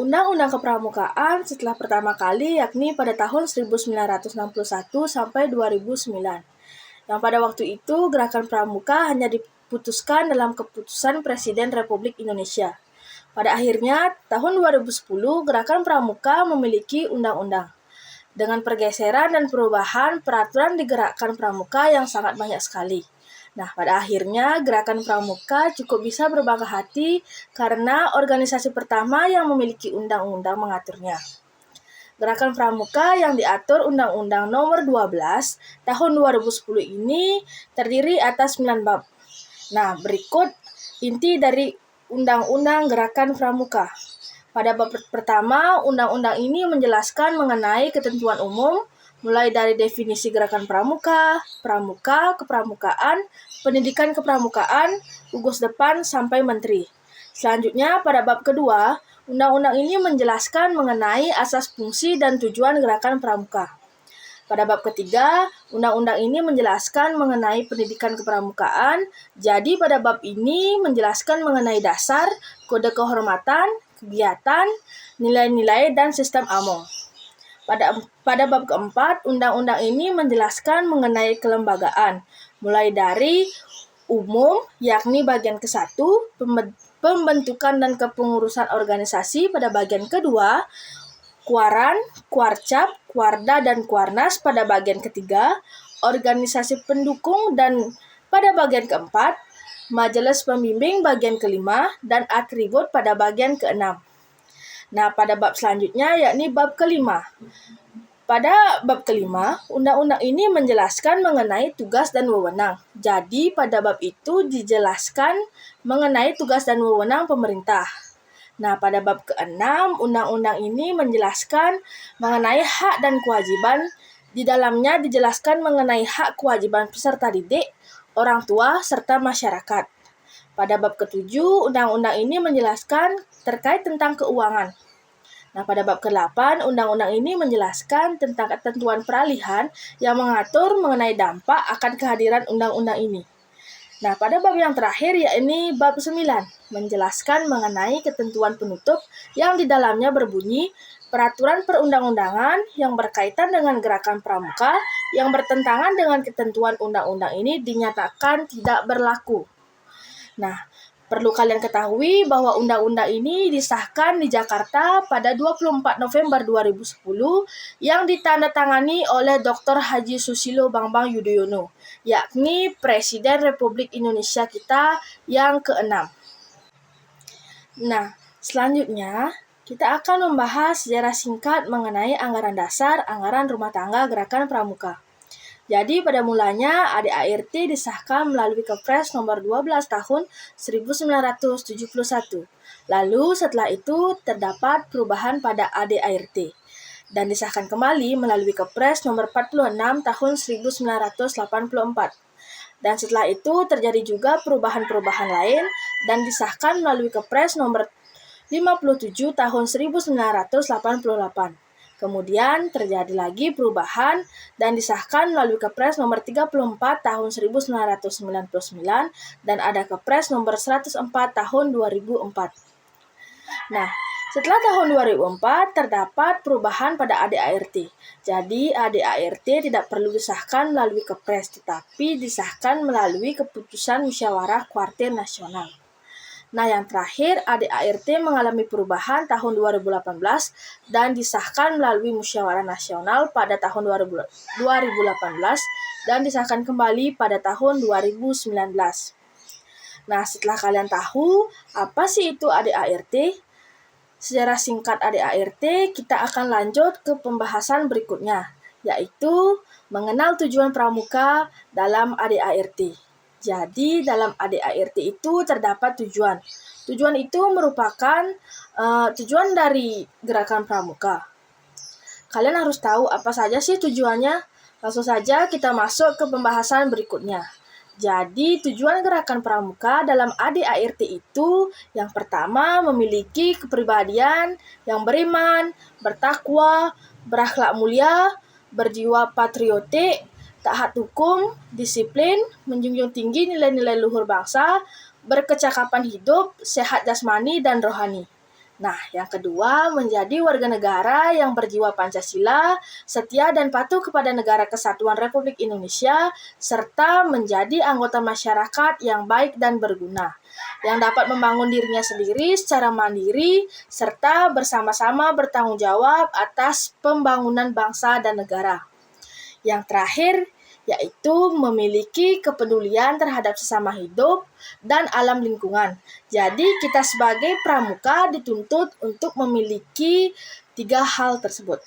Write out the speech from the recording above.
Undang-Undang Kepramukaan setelah pertama kali yakni pada tahun 1961 sampai 2009. Yang pada waktu itu gerakan pramuka hanya diputuskan dalam keputusan Presiden Republik Indonesia. Pada akhirnya, tahun 2010 gerakan pramuka memiliki undang-undang. Dengan pergeseran dan perubahan peraturan di gerakan pramuka yang sangat banyak sekali. Nah, pada akhirnya gerakan pramuka cukup bisa berbangga hati karena organisasi pertama yang memiliki undang-undang mengaturnya. Gerakan pramuka yang diatur Undang-Undang Nomor 12 Tahun 2010 ini terdiri atas 9 bab. Nah, berikut inti dari Undang-Undang Gerakan Pramuka. Pada bab pertama, undang-undang ini menjelaskan mengenai ketentuan umum, mulai dari definisi gerakan pramuka, pramuka, kepramukaan, pendidikan kepramukaan, gugus depan, sampai menteri. Selanjutnya, pada bab kedua, undang-undang ini menjelaskan mengenai asas fungsi dan tujuan gerakan pramuka. Pada bab ketiga, undang-undang ini menjelaskan mengenai pendidikan kepramukaan. Jadi pada bab ini menjelaskan mengenai dasar, kode kehormatan, kegiatan, nilai-nilai, dan sistem AMO. Pada bab keempat, undang-undang ini menjelaskan mengenai kelembagaan, mulai dari umum, yakni bagian ke-1, pembentukan dan kepengurusan organisasi pada bagian kedua, Kuaran, Kuarcap, Kuarda, dan Kuarnas pada bagian ketiga, organisasi pendukung dan pada bagian keempat, majelis pembimbing bagian kelima, dan atribut pada bagian keenam. Nah, pada bab selanjutnya yakni bab kelima. Pada bab kelima, undang-undang ini menjelaskan mengenai tugas dan wewenang. Jadi, pada bab itu dijelaskan mengenai tugas dan wewenang pemerintah. Nah, pada bab ke-6, undang-undang ini menjelaskan mengenai hak dan kewajiban. Di dalamnya dijelaskan mengenai hak kewajiban peserta didik, orang tua, serta masyarakat. Pada bab ke-7, undang-undang ini menjelaskan terkait tentang keuangan. Nah, pada bab ke-8, undang-undang ini menjelaskan tentang ketentuan peralihan yang mengatur mengenai dampak akan kehadiran undang-undang ini. Nah, pada bab yang terakhir yakni bab 9, menjelaskan mengenai ketentuan penutup yang di dalamnya berbunyi peraturan perundang-undangan yang berkaitan dengan gerakan pramuka yang bertentangan dengan ketentuan undang-undang ini dinyatakan tidak berlaku. Nah, perlu kalian ketahui bahwa undang-undang ini disahkan di Jakarta pada 24 November 2010 yang ditandatangani oleh Dr. Haji Susilo Bambang Yudhoyono, yakni Presiden Republik Indonesia kita yang ke-6. Nah, selanjutnya kita akan membahas sejarah singkat mengenai anggaran dasar, anggaran rumah tangga gerakan pramuka. Jadi pada mulanya ADART disahkan melalui Kepres nomor 12 tahun 1971. Lalu setelah itu terdapat perubahan pada ADART dan disahkan kembali melalui Kepres nomor 46 tahun 1984. Dan setelah itu terjadi juga perubahan-perubahan lain dan disahkan melalui Kepres nomor 57 tahun 1988. Kemudian terjadi lagi perubahan dan disahkan melalui Kepres nomor 34 tahun 1999 dan ada Kepres nomor 104 tahun 2004. Nah, setelah tahun 2004 terdapat perubahan pada ADART. Jadi ADART tidak perlu disahkan melalui Kepres tetapi disahkan melalui keputusan musyawarah kuartir nasional. Nah, yang terakhir, ADART mengalami perubahan tahun 2018 dan disahkan melalui musyawarah nasional pada tahun 2018 dan disahkan kembali pada tahun 2019. Nah, setelah kalian tahu apa sih itu ADART, sejarah singkat ADART, kita akan lanjut ke pembahasan berikutnya, yaitu mengenal tujuan pramuka dalam ADART. Jadi dalam ADART itu terdapat tujuan. Tujuan itu merupakan tujuan dari gerakan pramuka. Kalian harus tahu apa saja sih tujuannya. Langsung saja kita masuk ke pembahasan berikutnya. Jadi tujuan gerakan pramuka dalam ADART itu yang pertama memiliki kepribadian yang beriman, bertakwa, berakhlak mulia, berjiwa patriotik, taat hukum, disiplin, menjunjung tinggi nilai-nilai luhur bangsa, berkecakapan hidup, sehat jasmani dan rohani. Nah, yang kedua, menjadi warga negara yang berjiwa Pancasila, setia dan patuh kepada Negara Kesatuan Republik Indonesia, serta menjadi anggota masyarakat yang baik dan berguna, yang dapat membangun dirinya sendiri secara mandiri, serta bersama-sama bertanggung jawab atas pembangunan bangsa dan negara. Yang terakhir, yaitu memiliki kepedulian terhadap sesama hidup dan alam lingkungan. Jadi kita sebagai pramuka dituntut untuk memiliki 3 hal tersebut.